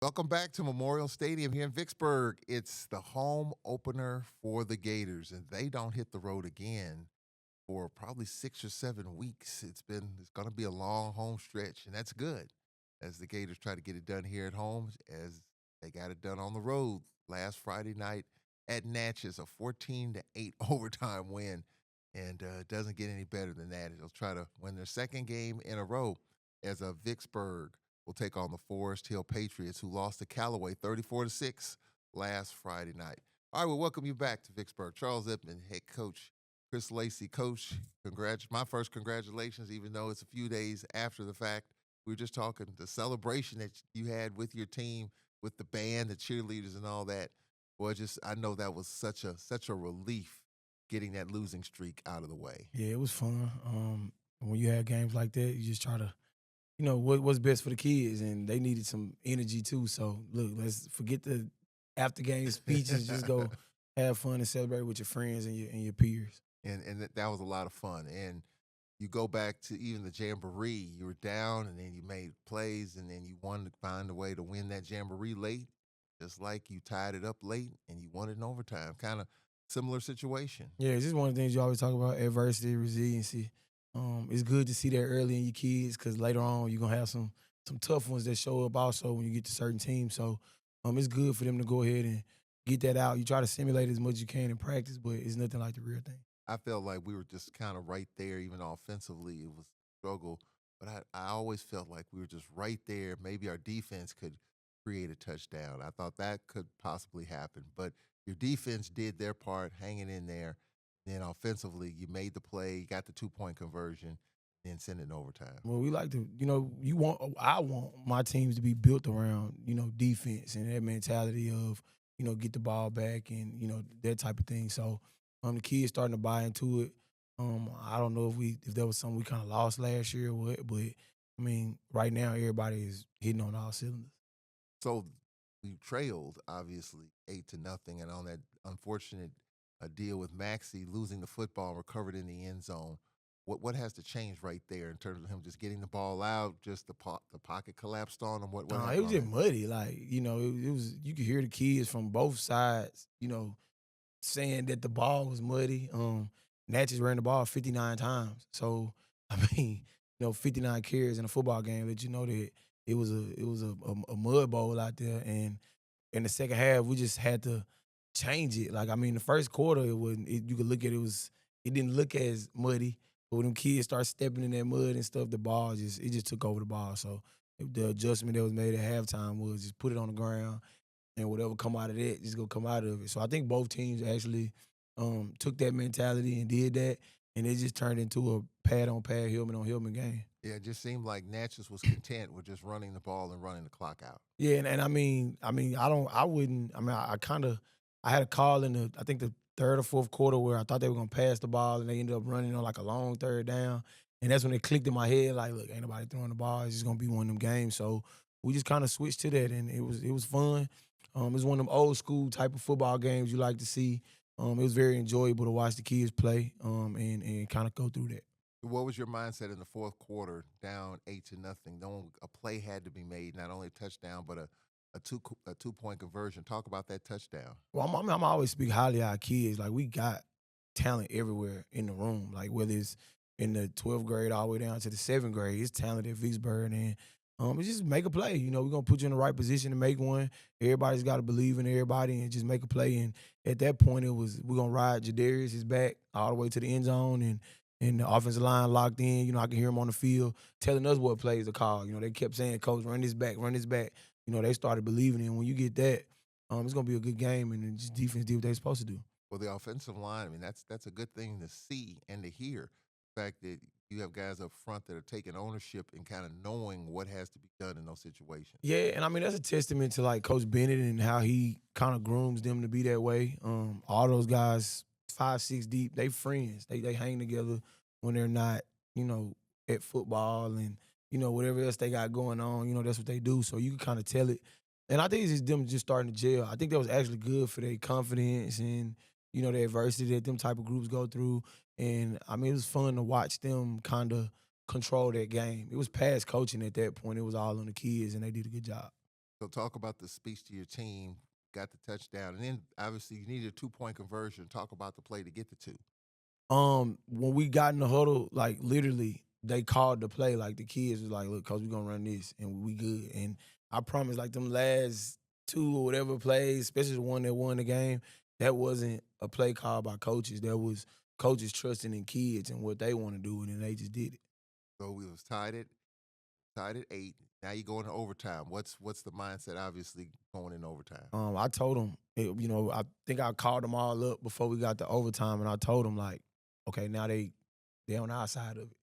Welcome back to Memorial Stadium here in Vicksburg. It's the home opener for the Gators, and they don't hit the road again for probably 6 or 7 weeks. It's going to be a long home stretch, and that's good as the Gators try to get it done here at home, as they got it done on the road last Friday night at Natchez, a 14-8 overtime win, and it doesn't get any better than that. They'll try to win their second game in a row as a Vicksburg will take on the Forest Hill Patriots, who lost to Callaway 34-6 last Friday night. All right, we'll welcome you back to Vicksburg. Charles Edmond, head coach. Chris Lacey, coach. My first congratulations, even though it's a few days after the fact. We were just talking the celebration that you had with your team, with the band, the cheerleaders, and all that. Boy, I know that was such a relief getting that losing streak out of the way. Yeah, it was fun. When you have games like that, you just try to, what's best for the kids, and they needed some energy too. So look, let's forget the after game speeches. Just go have fun and celebrate with your friends and your peers. And that was a lot of fun. And you go back to even the jamboree. You were down, and then you made plays, and then you wanted to find a way to win that jamboree late, just like you tied it up late and you won it in overtime. Kind of similar situation. Yeah, it's just one of the things you always talk about: adversity, resiliency. It's good to see that early in your kids because later on you're gonna have some tough ones that show up also when you get to certain teams. So it's good for them to go ahead and get that out. You try to simulate as much as you can in practice, but it's nothing like the real thing. I felt like we were just kind of right there, even offensively. It was a struggle, but I always felt like we were just right there. Maybe our defense could create a touchdown. I thought that could possibly happen, but your defense did their part, hanging in there. Then offensively, you made the play, you got the 2-point conversion, then send it in overtime. Well, we like to, I want my teams to be built around, defense and that mentality of, get the ball back and, that type of thing. So the kids starting to buy into it. I don't know if there was something we kind of lost last year or what, but I mean, right now everybody is hitting on all cylinders. So we trailed, obviously, 8-0, and on that unfortunate deal with Maxey losing the football and recovered in the end zone. What has to change right there in terms of him just getting the ball out? Just the pocket collapsed on him. What No, happened it was on just that? muddy. Like, it was you could hear the kids from both sides, saying that the ball was muddy. Natchez ran the ball 59 times. So, I mean, 59 carries in a football game that that it was a mud bowl out there. And in the second half, we just had to change it. Like, I mean, the first quarter, it wasn't. You could look at it didn't look as muddy. But when them kids start stepping in that mud and stuff, the ball just took over the ball. So the adjustment that was made at halftime was just put it on the ground and whatever come out of that, just go come out of it. So I think both teams actually took that mentality and did that, and it just turned into a pad on pad, helmet on helmet game. Yeah, it just seemed like Natchez was content with just running the ball and running the clock out. Yeah, and I wouldn't. I mean, I kind of, I had a call in I think the third or fourth quarter where I thought they were gonna pass the ball and they ended up running on like a long third down, and that's when it clicked in my head like, look, ain't nobody throwing the ball. It's just gonna be one of them games. So we just kind of switched to that, and it was fun. It was one of them old school type of football games you like to see. It was very enjoyable to watch the kids play, and kind of go through that. What was your mindset in the fourth quarter, down 8-0? Knowing a play had to be made, not only a touchdown, but a 2-point conversion. Talk about that touchdown. Well, I'm always speak highly of our kids. Like, we got talent everywhere in the room. Like, whether it's in the 12th grade all the way down to the 7th grade, it's talent at Vicksburg. And it's just make a play. We're going to put you in the right position to make one. Everybody's got to believe in everybody and just make a play. And at that point, we're going to ride Jadarius is back all the way to the end zone. And the offensive line locked in. I can hear them on the field telling us what plays to call. They kept saying, Coach, run this back, run this back. They started believing in. When you get that, it's going to be a good game, and then just defense did what they're supposed to do. Well, the offensive line, I mean, that's a good thing to see and to hear. The fact that you have guys up front that are taking ownership and kind of knowing what has to be done in those situations. Yeah, and I mean, that's a testament to, like, Coach Bennett and how he kind of grooms them to be that way. All those guys, 5, 6 deep, they friends. They hang together when they're not, at football and, whatever else they got going on, that's what they do. So you can kind of tell it. And I think it's just them just starting to gel. I think that was actually good for their confidence and, the adversity that them type of groups go through. And I mean, it was fun to watch them kind of control that game. It was past coaching at that point. It was all on the kids, and they did a good job. So talk about the speech to your team, got the touchdown, and then obviously you needed a 2-point conversion. Talk about the play to get the two. When we got in the huddle, like literally, they called the play. Like the kids was like, "Look, coach, we gonna run this, and we good." And I promise, like them last two or whatever plays, especially the one that won the game, that wasn't a play called by coaches. That was coaches trusting in kids and what they want to do, and then they just did it. So we was tied at 8. Now you go into overtime. What's the mindset? Obviously going in overtime. I told them, I think I called them all up before we got to overtime, and I told them like, okay, now they on our side of it.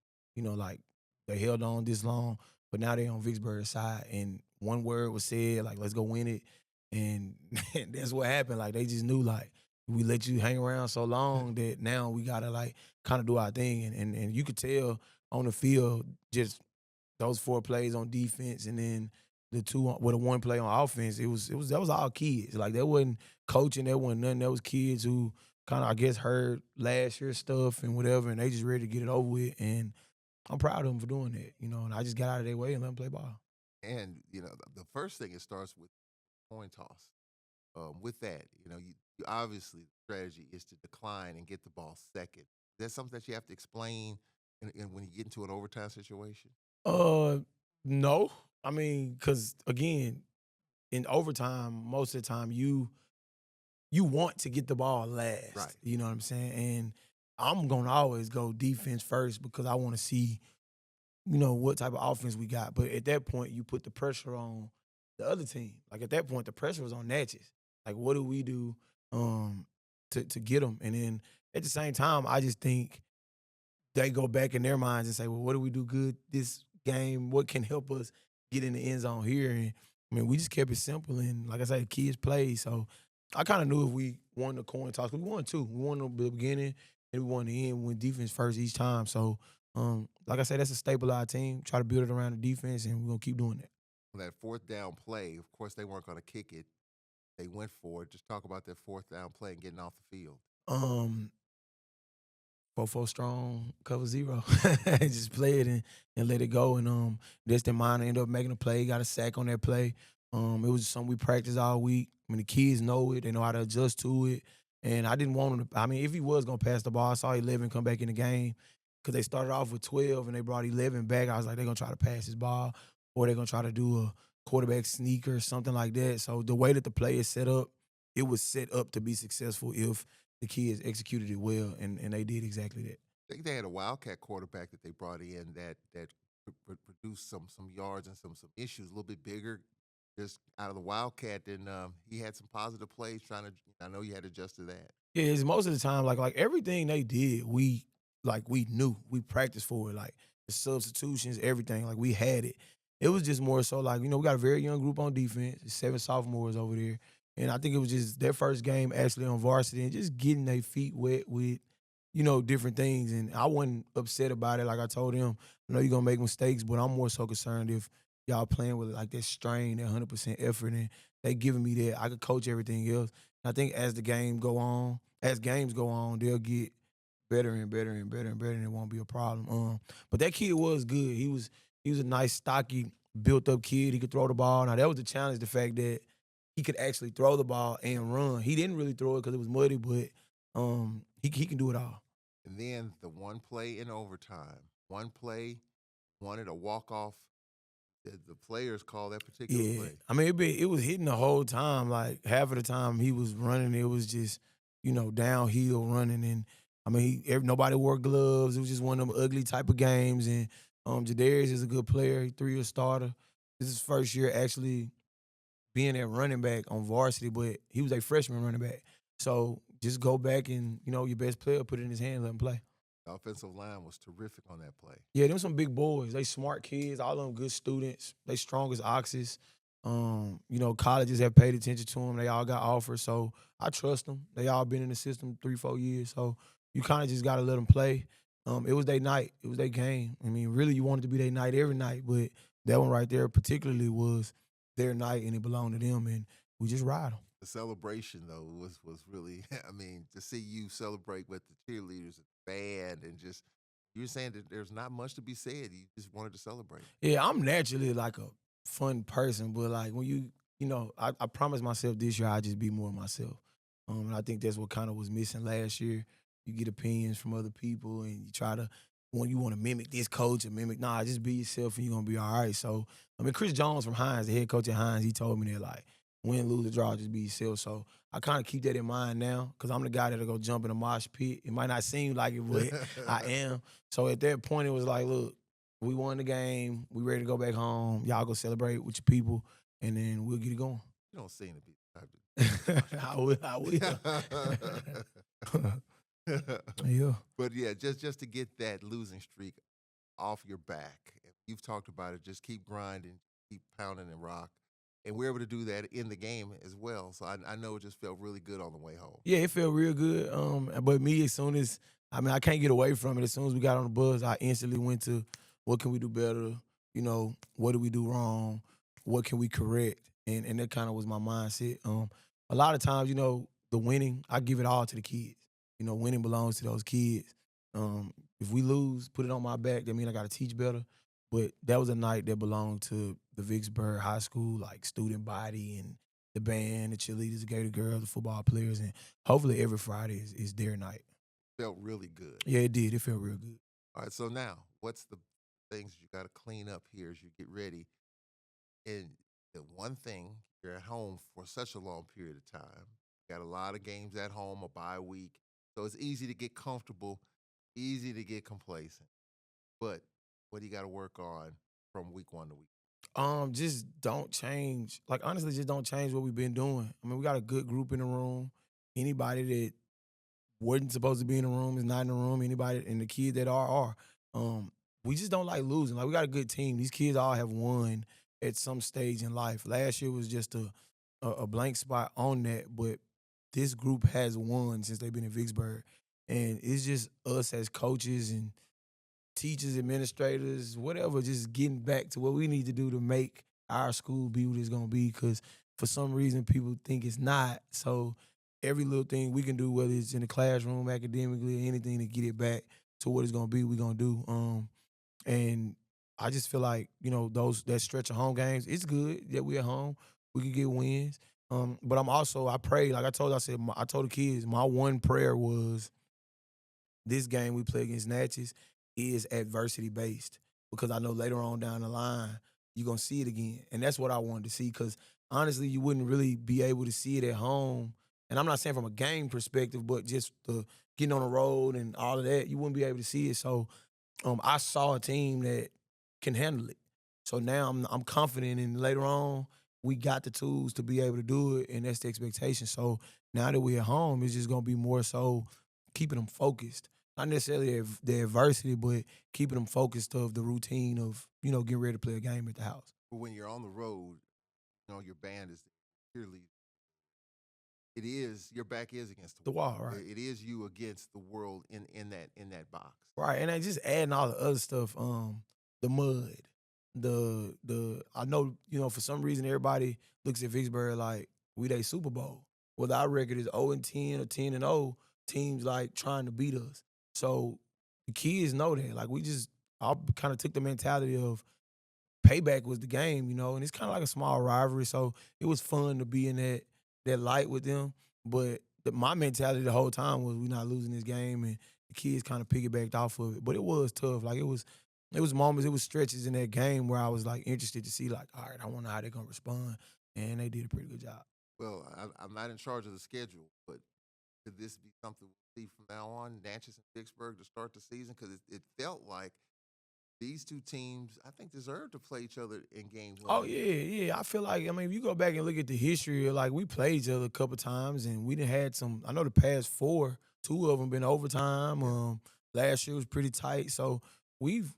Like they held on this long, but now they on Vicksburg's side. And one word was said, like, let's go win it. And that's what happened. Like they just knew like we let you hang around so long that now we gotta like kind of do our thing. And you could tell on the field just those 4 plays on defense and then the 2 with a 1 play on offense, it was that was all kids. Like that wasn't coaching, that wasn't nothing. That was kids who kind of I guess heard last year's stuff and whatever, and they just ready to get it over with. And I'm proud of them for doing that, and I just got out of their way and let them play ball. And the first thing, it starts with coin toss. With that, you obviously the strategy is to decline and get the ball second. Is that something that you have to explain when you get into an overtime situation? Uh, no, I mean, because again, in overtime, most of the time you want to get the ball Right. last. You know what I'm saying? And I'm gonna always go defense first because I want to see, what type of offense we got. But at that point, you put the pressure on the other team. Like at that point, the pressure was on Natchez. Like, what do we do to get them? And then at the same time, I just think they go back in their minds and say, well, what do we do good this game? What can help us get in the end zone here? And I mean, we just kept it simple. And like I said, kids play. So I kind of knew if we won the coin toss, 'cause we won two. We won the beginning and we won the end. We went defense first each time. So, like I said, that's a staple of our team. Try to build it around the defense, and we're going to keep doing that. On that fourth down play, of course, they weren't going to kick it. They went for it. Just talk about that fourth down play and getting off the field. Um, 4-4 strong, cover zero. Just play it and let it go. And Destin Miner ended up making a play, got a sack on that play. It was something we practiced all week. I mean, the kids know it, they know how to adjust to it. And I didn't want him to, I mean, if he was gonna pass the ball, I saw 11 come back in the game because they started off with 12 and they brought 11 back. I was like, they're gonna try to pass his ball or they're gonna try to do a quarterback sneak or something like that. So the way that the play is set up, it was set up to be successful if the kids executed it well, and they did exactly that. I think they had a Wildcat quarterback that they brought in that produced some yards and some issues. A little bit bigger, just out of the Wildcat. And he had some positive plays. I know you had to adjust to that. Yeah, it's most of the time like everything they did, we knew we practiced for it, like the substitutions, everything, like we had it. It was just more so like we got a very young group on defense, 7 sophomores over there, and I think it was just their first game actually on varsity and just getting their feet wet with different things. And I wasn't upset about it. Like I told them, I know you're gonna make mistakes, but I'm more so concerned if y'all playing with like that strain, that 100% effort, and they giving me that. I could coach everything else. And I think as games go on, they'll get better and better and better and better, and it won't be a problem. But that kid was good. He was a nice, stocky, built up kid. He could throw the ball. Now that was the challenge, the fact that he could actually throw the ball and run. He didn't really throw it because it was muddy, but he can do it all. And then the one play in overtime, one play, wanted a walk off. The players call that particular Yeah, play. I mean it was hitting the whole time. Like half of the time he was running, it was just downhill running, and I mean nobody wore gloves. It was just one of them ugly type of games. And Jadarius is a good player. He 3-year starter. This is his first year actually being a running back on varsity, but he was a freshman running back. So just go back and your best player, put it in his hand, let him play. The offensive line was terrific on that play. Yeah, them some big boys. They smart kids. All of them good students. They strong as oxes. Colleges have paid attention to them. They all got offers, so I trust them. They all been in the system 3-4 years, so you kind of just got to let them play. It was their night. It was their game. I mean, really, you wanted to be their night every night, but that one right there particularly was their night and it belonged to them, and we just ride them. The celebration though was really I mean, to see you celebrate with the cheerleaders and band and just you're saying that there's not much to be said. You just wanted to celebrate. Yeah, I'm naturally like a fun person, but like when I promised myself this year I'd just be more myself. And I think that's what kind of was missing last year. You get opinions from other people and you try to when you want to mimic this coach or mimic, nah, just be yourself and you're gonna be all right. So I mean Chris Jones from Hines, the head coach at Hines, he told me that like win, lose, or draw, just be yourself. So I kind of keep that in mind now because I'm the guy that'll go jump in a mosh pit. It might not seem like it, but I am. So at that point, it was like, look, we won the game. We ready to go back home. Y'all go celebrate with your people, and then we'll get it going. You don't seem to be the type I will. I will. Yeah. But yeah, just to get that losing streak off your back. You've talked about it. Just keep grinding, keep pounding and rock. And we're able to do that in the game as well. So I know it just felt really good on the way home. Yeah, it felt real good. But me, as soon as I can't get away from it. As soon as we got on the bus, I instantly went to what can we do better? What did we do wrong? What can we correct? And that kind of was my mindset. A lot of times, the winning, I give it all to the kids. Winning belongs to those kids. If we lose, put it on my back. That means I got to teach better. But that was a night that belonged to the Vicksburg High School, like student body and the band, the cheerleaders, the Gator girls, the football players, and hopefully every Friday is their night. Felt really good. Yeah, it did. It felt real good. All right, so now what's the things you got to clean up here as you get ready? And the one thing, you're at home for such a long period of time. You got a lot of games at home, a bye week. So it's easy to get comfortable, easy to get complacent. But what do you got to work on from week one to week? Just don't change. Like honestly, just don't change what we've been doing. I mean, we got a good group in the room. Anybody that wasn't supposed to be in the room is not in the room. Anybody and the kids that are. We just don't like losing. Like we got a good team. These kids all have won at some stage in life. Last year was just a blank spot on that, but this group has won since they've been in Vicksburg, and it's just us as coaches and teachers, administrators, whatever, just getting back to what we need to do to make our school be what it's gonna be. Because for some reason, people think it's not. So every little thing we can do, whether it's in the classroom, academically, or anything to get it back to what it's gonna be, we're gonna do. And I just feel like those that stretch of home games, it's good that we're at home. We can get wins. But I pray, like I told the kids, my one prayer was this game we play against Natchez is adversity based because I know later on down the line you're gonna see it again, and that's what I wanted to see. Because honestly, you wouldn't really be able to see it at home. And I'm not saying from a game perspective, but just the getting on the road and all of that, you wouldn't be able to see it. So I saw a team that can handle it. So now I'm confident, and later on we got the tools to be able to do it, and that's the expectation. So now that we're at home, it's just gonna be more so keeping them focused, not necessarily the adversity, but keeping them focused of the routine of getting ready to play a game at the house. But when you're on the road, your band is clearly it is your back is against the The wall. wall, right? It is you against the world in that box. Right, and then just adding all the other stuff, the mud, the I know for some reason everybody looks at Vicksburg like we they Super Bowl. Whether our record is 0-10 or 10-0, teams like trying to beat us. So the kids know that. Like I kind of took the mentality of payback was the game, and it's kind of like a small rivalry. So it was fun to be in that light with them. But my mentality the whole time was we're not losing this game, and the kids kind of piggybacked off of it. But it was tough. Like it was moments, it was stretches in that game where I was like interested to see like, all right, I wonder how they're gonna respond, and they did a pretty good job. Well, I'm not in charge of the schedule, but could this be something we'll see from now on, Natchez and Vicksburg, to start the season? Because it felt like these two teams, I think, deserve to play each other in game Oh one. yeah, yeah. I feel like if you go back and look at the history, like we played each other a couple times, and we done had some. I know the past four, two of them been overtime. Yeah. Last year was pretty tight, so we've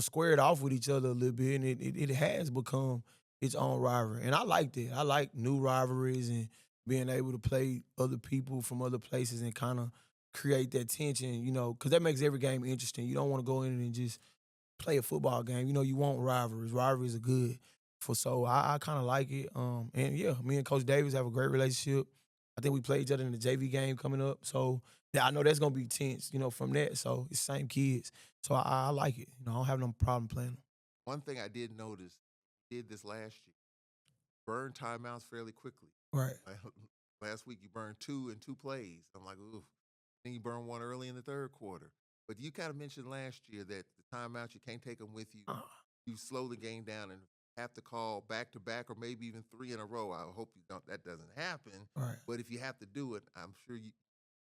squared off with each other a little bit, and it has become its own rivalry, and I liked it. I like new rivalries and being able to play other people from other places and kind of create that tension, because that makes every game interesting. You don't want to go in and just play a football game. You want rivalries. Rivalries are good. For so I kind of like it. And yeah, me and Coach Davis have a great relationship. I think we play each other in the JV game coming up. So yeah, I know that's gonna be tense, from that. So it's same kids. So I like it. I don't have no problem playing them. One thing I did notice, did this last year, burn timeouts fairly quickly. Right. Like, last week you burned two in 2 plays. I'm like, ooh. Then you burned one early in the third quarter. But you kind of mentioned last year that the timeouts, you can't take them with you. Uh, You slow the game down and have to call back to back or maybe even three in a row. I hope you don't. That doesn't happen. right. But if you have to do it, I'm sure you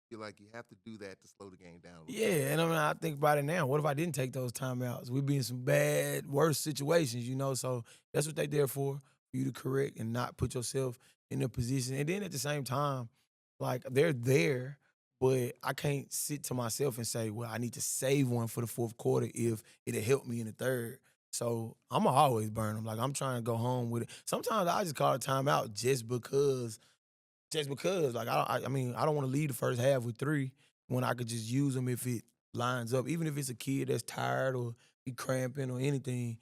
feel like you have to do that to slow the game down a little. Yeah, and I mean, I think about it now. What if I didn't take those timeouts? We'd be in some bad, worse situations. So that's what they there for you to correct and not put yourself in a position. And then at the same time, like they're there, but I can't sit to myself and say, well, I need to save one for the fourth quarter if it'll help me in the third. So I'ma always burn them. Like I'm trying to go home with it. Sometimes I just call a timeout just because, like I mean, I don't want to leave the first half with three when I could just use them if it lines up. Even if it's a kid that's tired or he cramping or anything,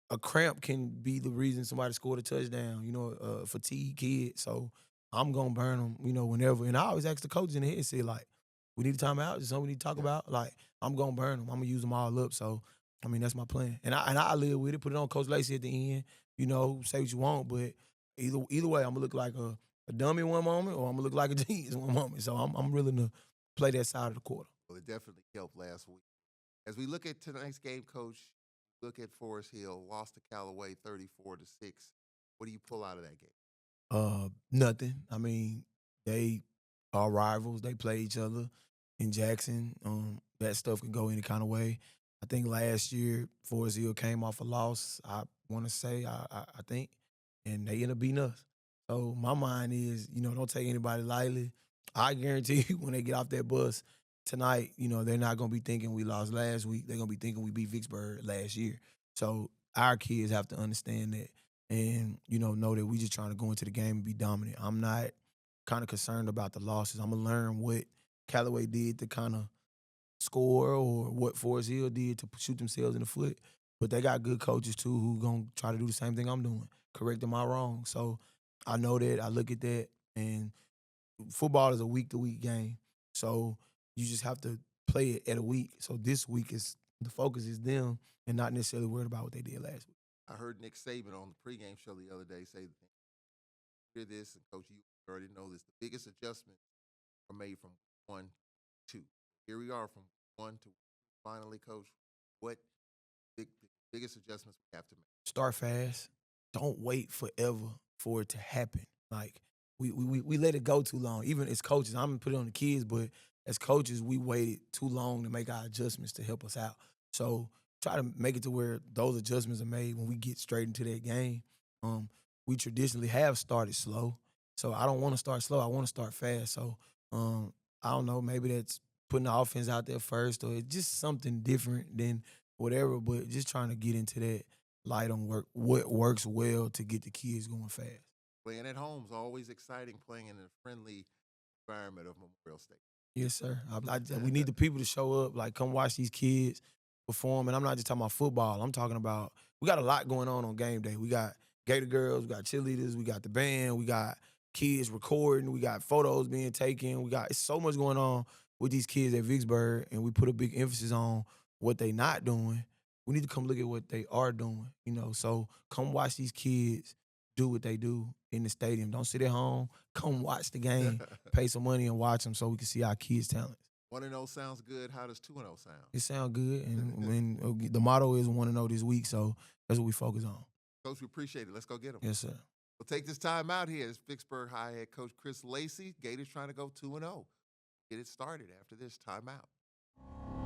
a cramp can be the reason somebody scored a touchdown. A fatigue kid. So I'm gonna burn them. Whenever. And I always ask the coaches in the head, say like, we need a timeout. Is something we need to talk Yeah. about? Like I'm gonna burn them. I'm gonna use them all up. So I mean, that's my plan. And I live with it. Put it on Coach Lacey at the end. Say what you want, but either way, I'm gonna look like a dummy one moment, or I'm gonna look like a genius one moment. So I'm willing to play that side of the quarter. Well, it definitely helped last week. As we look at tonight's game, Coach, look at Forest Hill, lost to Callaway 34-6. What do you pull out of that game? Nothing. I mean, they are rivals. They play each other in Jackson. That stuff can go any kind of way. I think last year Forest Hill came off a loss. I want to say I think, and they ended up beating us. So my mind is, don't take anybody lightly. I guarantee you, when they get off that bus tonight, they're not gonna be thinking we lost last week. They're gonna be thinking we beat Vicksburg last year. So our kids have to understand that and know that we just trying to go into the game and be dominant. I'm not kind of concerned about the losses. I'm gonna learn what Callaway did to kind of score or what Forest Hill did to shoot themselves in the foot. But they got good coaches too who gonna try to do the same thing I'm doing, correcting my wrong. So I know that. I look at that, and football is a week to week game. So you just have to play it at a week. So this week is the focus is them and not necessarily worried about what they did last week. I heard Nick Saban on the pregame show the other day say, hear this, and Coach, you already know this. The biggest adjustments are made from 1 to 2. Here we are from 1 to finally, Coach. What the biggest adjustments we have to make? Start fast. Don't wait forever for it to happen. Like we let it go too long. Even as coaches, I'm gonna put it on the kids, but as coaches, we waited too long to make our adjustments to help us out. So try to make it to where those adjustments are made when we get straight into that game. Um, we traditionally have started slow, so I don't want to start slow. I want to start fast. So I don't know. Maybe that's putting the offense out there first, or it's just something different than whatever. But just trying to get into that light on what works well to get the kids going fast. Playing at home is always exciting, playing in a friendly environment of Memorial State. Yes, sir. We need the people to show up, like come watch these kids perform. And I'm not just talking about football. I'm talking about we got a lot going on game day. We got Gator girls, we got cheerleaders, we got the band, we got kids recording, we got photos being taken. It's so much going on with these kids at Vicksburg, and we put a big emphasis on what they not doing. We need to come look at what they are doing. So come watch these kids do what they do in the stadium. Don't sit at home. Come watch the game, pay some money and watch them so we can see our kids' talents. 1-0 sounds good. How does 2-0 sound? It sounds good, and the motto is 1-0 this week, so that's what we focus on. Coach, we appreciate it. Let's go get them. Yes, sir. We'll take this time out here. It's Vicksburg High head coach Chris Lacey. Gators trying to go 2-0. Get it started after this timeout.